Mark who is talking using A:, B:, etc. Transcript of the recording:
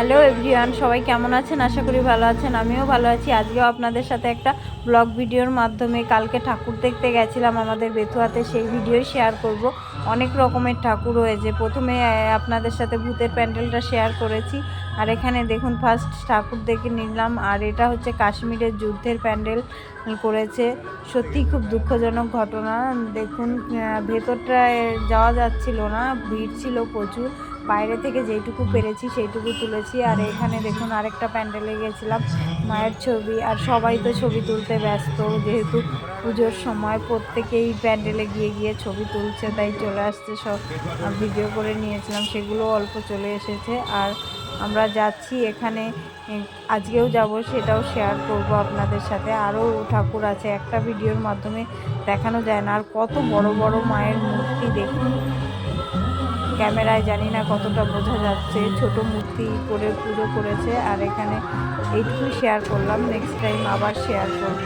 A: Hello everyone, সবাই কেমন আছেন? আশা করি ভালো আছেন। আমিও ভালো আছি। আজকেও আপনাদের সাথে একটা ব্লগ ভিডিওর মাধ্যমে কালকে ঠাকুর দেখতে গেছিলাম আমাদের বেথুয়াতে, সেই ভিডিওই শেয়ার করব। অনেক রকমের ঠাকুর হয়েছে। প্রথমে আপনাদের সাথে ভূতের প্যান্ডেলটা শেয়ার করেছি। আর এখানে দেখুন ফার্স্ট ঠাকুর দেখে নিলাম। আর এটা হচ্ছে কাশ্মীরের যুদ্ধের প্যান্ডেল করেছে। সত্যি খুব দুঃখজনক ঘটনা। দেখুন ভেতরটায় যাওয়া যাচ্ছিল না, ভিড় ছিল প্রচুর। বাইরে থেকে যেইটুকু পেরেছি সেইটুকু তুলেছি। আর এখানে দেখুন আরেকটা প্যান্ডেলে গেছিলাম, মায়ের ছবি। আর সবাই তো ছবি তুলতে ব্যস্ত, যেহেতু পুজোর সময় প্রত্যেকেই প্যান্ডেলে গিয়ে গিয়ে ছবি তুলছে, তাই চলে আসছে সব। ভিডিও করে নিয়েছিলাম, সেগুলো অল্প চলে এসেছে। আর আমরা যাচ্ছি এখানে, আজকেও যাব, সেটাও শেয়ার করব আপনাদের সাথে। আরও ঠাকুর আছে, একটা ভিডিওর মাধ্যমে দেখানো যায় না। আর কত বড় বড় মায়ের মূর্তি দেখুন, ক্যামেরায় জানি না কতটা বোঝা যাচ্ছে। ছোট মূর্তি করে পুজো করেছে। আর এখানে এইটুকুই শেয়ার করলাম, নেক্সট টাইম আবার শেয়ার করব।